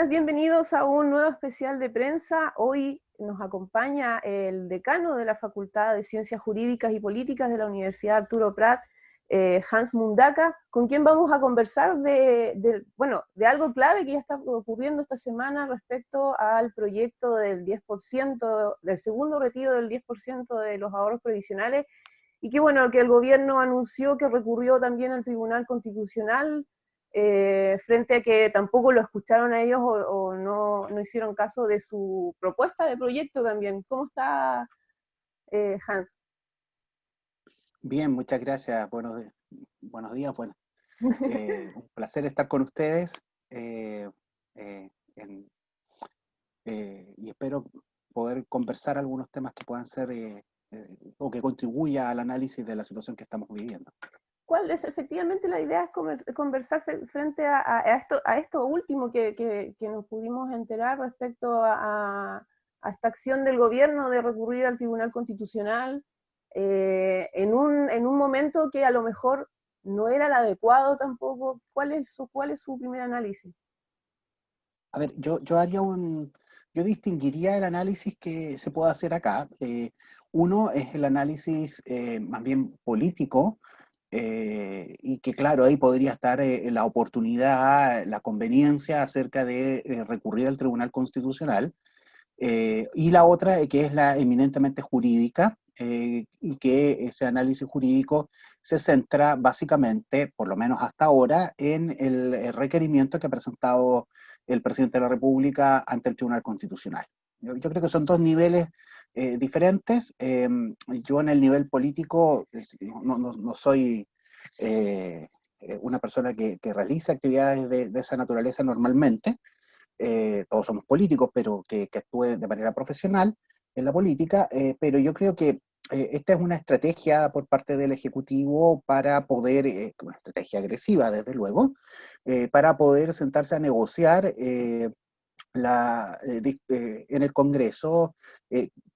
Buenas, bienvenidos a un nuevo especial de prensa. Hoy nos acompaña el decano de la Facultad de Ciencias Jurídicas y Políticas de la Universidad Arturo Prat, Hans Mundaka, con quien vamos a conversar de algo clave que ya está ocurriendo esta semana respecto al proyecto del 10%, del segundo retiro del 10% de los ahorros previsionales, y que bueno, que el gobierno anunció que recurrió también al Tribunal Constitucional, frente a que tampoco lo escucharon a ellos o no hicieron caso de su propuesta de proyecto también. ¿Cómo está, Hans? Bien, muchas gracias. Buenos días. Un placer estar con ustedes eh, eh, en- y espero poder conversar algunos temas que puedan ser o que contribuya al análisis de la situación que estamos viviendo. ¿Cuál es efectivamente la idea? Es conversar frente a esto último que nos pudimos enterar respecto a esta acción del gobierno de recurrir al Tribunal Constitucional, en un momento que a lo mejor no era el adecuado tampoco. ¿Cuál es su primer análisis? A ver, yo distinguiría el análisis que se puede hacer acá. Uno es el análisis más bien político, y que claro, ahí podría estar la oportunidad, la conveniencia acerca de recurrir al Tribunal Constitucional. Y la otra, que es la eminentemente jurídica, y que ese análisis jurídico se centra básicamente, por lo menos hasta ahora, en el requerimiento que ha presentado el presidente de la República ante el Tribunal Constitucional. Yo creo que son dos niveles diferentes. Yo en el nivel político no soy una persona que realiza actividades de esa naturaleza normalmente. Todos somos políticos, pero que actúe de manera profesional en la política, pero yo creo que esta es una estrategia por parte del Ejecutivo para poder, una estrategia agresiva desde luego, para poder sentarse a negociar en el Congreso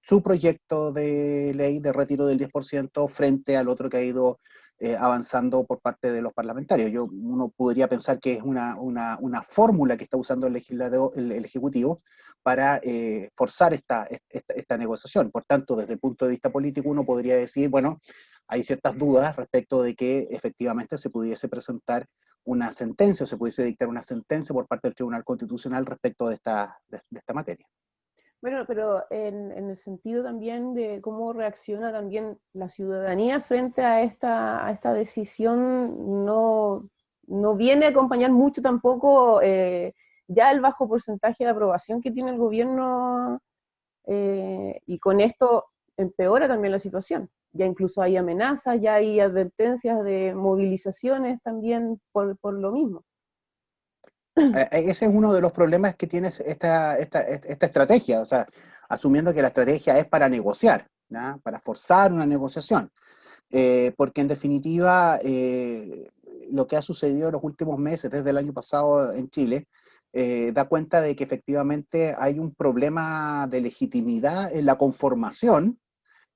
su proyecto de ley de retiro del 10% frente al otro que ha ido avanzando por parte de los parlamentarios. Uno podría pensar que es una fórmula que está usando el Ejecutivo para forzar esta negociación. Por tanto, desde el punto de vista político, uno podría decir, bueno, hay ciertas dudas respecto de que efectivamente se pudiese presentar una sentencia o se pudiese dictar una sentencia por parte del Tribunal Constitucional respecto de esta materia. Bueno, pero en el sentido también de cómo reacciona también la ciudadanía frente a esta decisión, no viene a acompañar mucho tampoco, ya el bajo porcentaje de aprobación que tiene el gobierno, y con esto empeora también la situación. Ya incluso hay amenazas, ya hay advertencias de movilizaciones también por lo mismo. Ese es uno de los problemas que tiene esta estrategia, o sea, asumiendo que la estrategia es para negociar, ¿ya? Para forzar una negociación. Porque en definitiva lo que ha sucedido en los últimos meses, desde el año pasado en Chile, da cuenta de que efectivamente hay un problema de legitimidad en la conformación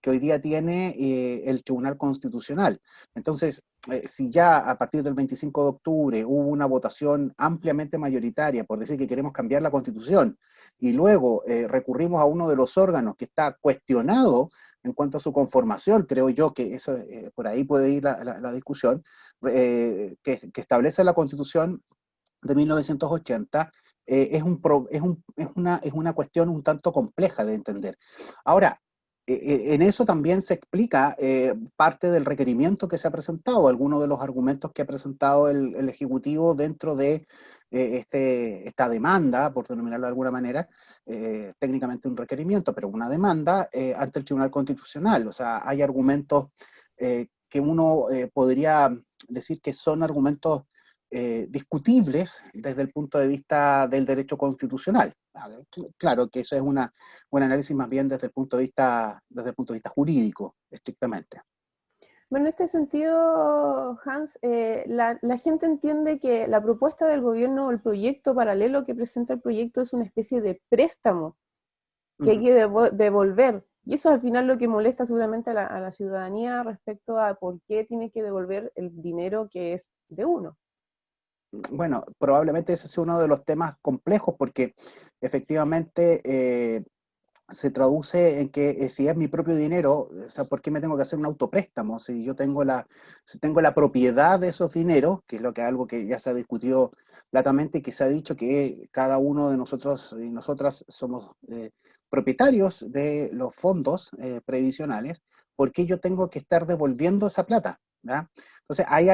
que hoy día tiene el Tribunal Constitucional. Entonces, si ya a partir del 25 de octubre hubo una votación ampliamente mayoritaria por decir que queremos cambiar la Constitución y luego recurrimos a uno de los órganos que está cuestionado en cuanto a su conformación, creo yo que eso por ahí puede ir la discusión, que establece la Constitución de 1980, es una cuestión un tanto compleja de entender. Ahora, en eso también se explica parte del requerimiento que se ha presentado, algunos de los argumentos que ha presentado el Ejecutivo dentro de esta demanda, por denominarlo de alguna manera, técnicamente un requerimiento, pero una demanda ante el Tribunal Constitucional. O sea, hay argumentos que uno podría decir que son argumentos discutibles desde el punto de vista del derecho constitucional. Claro que eso es un análisis más bien desde el punto de vista jurídico, estrictamente. Bueno, en este sentido, Hans, la gente entiende que la propuesta del gobierno o el proyecto paralelo que presenta el proyecto es una especie de préstamo Uh que hay -huh. que devolver. Y eso es al final lo que molesta seguramente a la ciudadanía respecto a por qué tiene que devolver el dinero que es de uno. Bueno, probablemente ese sea uno de los temas complejos porque efectivamente se traduce en que si es mi propio dinero, o sea, ¿por qué me tengo que hacer un autopréstamo? Si yo tengo si tengo la propiedad de esos dineros, que es lo que algo que ya se ha discutido latamente y que se ha dicho que cada uno de nosotros y nosotras somos propietarios de los fondos previsionales, ¿por qué yo tengo que estar devolviendo esa plata? ¿Ya? Entonces, ahí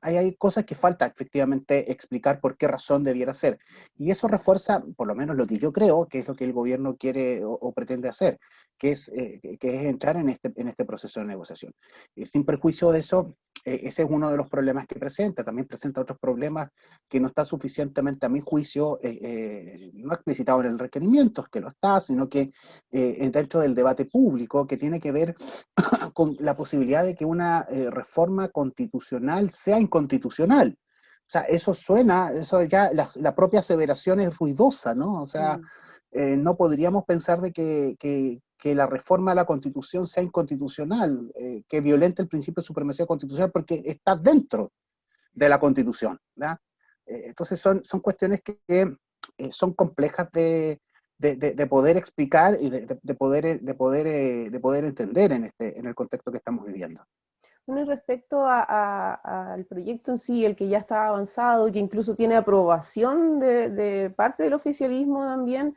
hay cosas que falta efectivamente explicar por qué razón debiera ser. Y eso refuerza, por lo menos lo que yo creo, que es lo que el gobierno quiere o pretende hacer, que es entrar en este proceso de negociación. Sin perjuicio de eso, ese es uno de los problemas que presenta. También presenta otros problemas que no está suficientemente, a mi juicio, no explicitado en el requerimiento, que lo está, sino que dentro del debate público, que tiene que ver con la posibilidad de que una reforma constitucional sea inconstitucional. O sea, eso suena, eso ya, la propia aseveración es ruidosa, ¿no? O sea, Mm. no podríamos pensar de que la reforma a la Constitución sea inconstitucional, que violente el principio de supremacía constitucional, porque está dentro de la Constitución, ¿verdad? Entonces son cuestiones que son complejas de poder explicar y de poder entender en el contexto que estamos viviendo. Bueno, y respecto al proyecto en sí, el que ya está avanzado, que incluso tiene aprobación de parte del oficialismo también,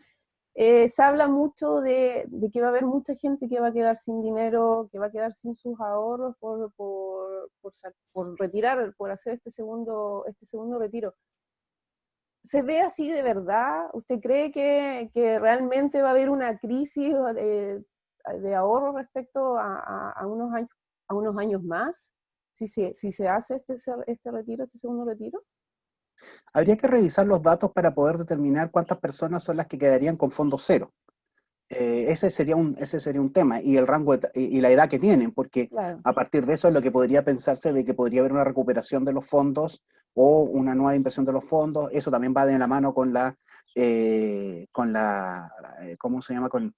se habla mucho de que va a haber mucha gente que va a quedar sin dinero, que va a quedar sin sus ahorros por retirar, por hacer este segundo retiro. ¿Se ve así de verdad? ¿Usted cree que realmente va a haber una crisis de ahorro respecto a unos años más? Si se hace este retiro, este segundo retiro. Habría que revisar los datos para poder determinar cuántas personas son las que quedarían con fondo cero. Ese sería un tema, y el rango y la edad que tienen, porque Claro. a partir de eso es lo que podría pensarse de que podría haber una recuperación de los fondos o una nueva inversión de los fondos. Eso también va de la mano ¿cómo se llama? Con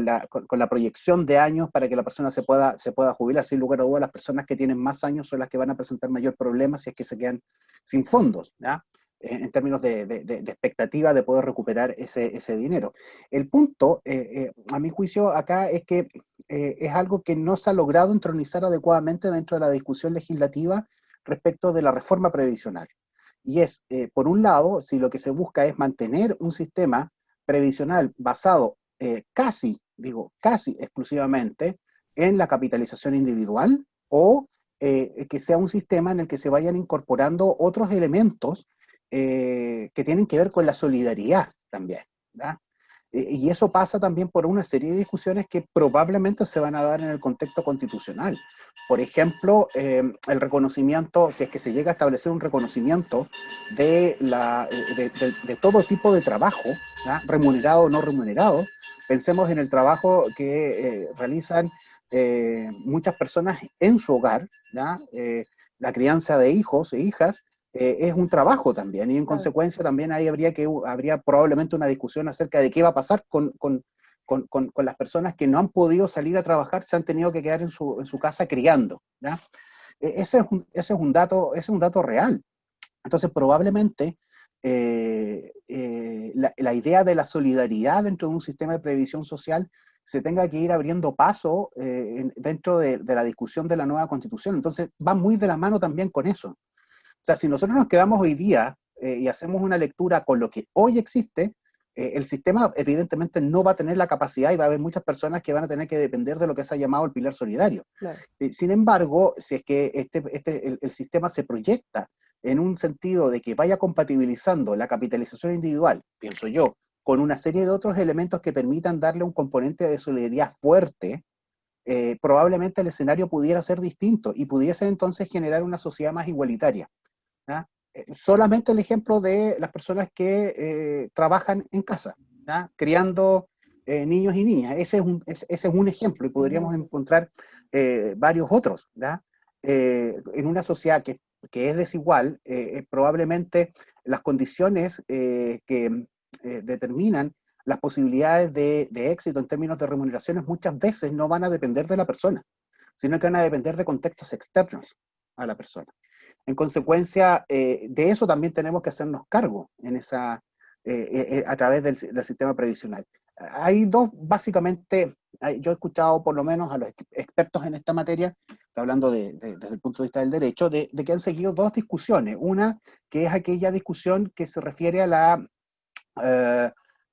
la proyección de años para que la persona se pueda jubilar. Sin lugar a dudas, las personas que tienen más años son las que van a presentar mayor problema si es que se quedan sin fondos, ¿ya? En términos de expectativa de poder recuperar ese dinero. El punto, a mi juicio, acá es que es algo que no se ha logrado entronizar adecuadamente dentro de la discusión legislativa respecto de la reforma previsional. Y es, por un lado, si lo que se busca es mantener un sistema previsional basado casi exclusivamente en la capitalización individual, o que sea un sistema en el que se vayan incorporando otros elementos que tienen que ver con la solidaridad también, ¿verdad? Y eso pasa también por una serie de discusiones que probablemente se van a dar en el contexto constitucional. Por ejemplo, el reconocimiento, si es que se llega a establecer un reconocimiento de todo tipo de trabajo, ¿ya? Remunerado o no remunerado. Pensemos en el trabajo que realizan muchas personas en su hogar, ¿ya? La crianza de hijos e hijas, es un trabajo también, y en Claro. consecuencia también ahí habría probablemente una discusión acerca de qué va a pasar con las personas que no han podido salir a trabajar, se han tenido que quedar en su casa criando, ¿ya? Ese es un dato real. Entonces, probablemente la idea de la solidaridad dentro de un sistema de previsión social se tenga que ir abriendo paso dentro de la discusión de la nueva constitución. Entonces, va muy de la mano también con eso. O sea, si nosotros nos quedamos hoy día y hacemos una lectura con lo que hoy existe, el sistema evidentemente no va a tener la capacidad y va a haber muchas personas que van a tener que depender de lo que se ha llamado el pilar solidario. Claro. Sin embargo, si es que el sistema se proyecta en un sentido de que vaya compatibilizando la capitalización individual, pienso yo, con una serie de otros elementos que permitan darle un componente de solidaridad fuerte, probablemente el escenario pudiera ser distinto y pudiese entonces generar una sociedad más igualitaria. ¿Ya? Solamente el ejemplo de las personas que trabajan en casa, ¿ya? Criando niños y niñas. Ese es un ejemplo y podríamos Ujú. encontrar varios otros. ¿Ya? En una sociedad que es desigual, probablemente las condiciones que determinan las posibilidades de éxito en términos de remuneraciones muchas veces no van a depender de la persona, sino que van a depender de contextos externos a la persona. En consecuencia, de eso también tenemos que hacernos cargo en esa, a través del sistema previsional. Hay dos, básicamente, yo he escuchado por lo menos a los expertos en esta materia, hablando desde el punto de vista del derecho, de que han seguido dos discusiones. Una, que es aquella discusión que se refiere a la,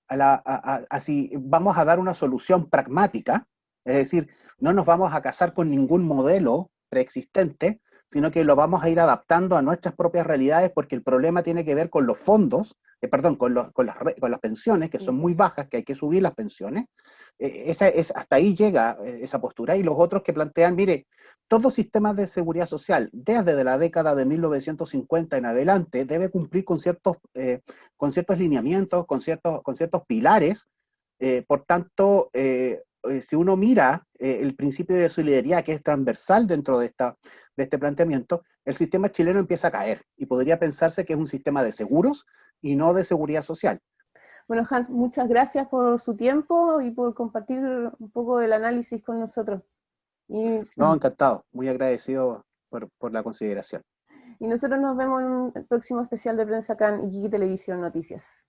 a si vamos a dar una solución pragmática, es decir, no nos vamos a casar con ningún modelo preexistente, sino que lo vamos a ir adaptando a nuestras propias realidades, porque el problema tiene que ver con los fondos, perdón, con las pensiones, que son muy bajas, que hay que subir las pensiones. Hasta ahí llega esa postura. Y los otros que plantean, mire, todo sistema de seguridad social, desde la década de 1950 en adelante, debe cumplir con ciertos lineamientos, con ciertos pilares. Por tanto, si uno mira el principio de solidaridad, que es transversal dentro de este planteamiento, el sistema chileno empieza a caer y podría pensarse que es un sistema de seguros y no de seguridad social. Bueno, Hans, muchas gracias por su tiempo y por compartir un poco del análisis con nosotros. Y, No, encantado, muy agradecido por la consideración. y nosotros nos vemos en un próximo especial de prensa acá en Iquique Televisión Noticias.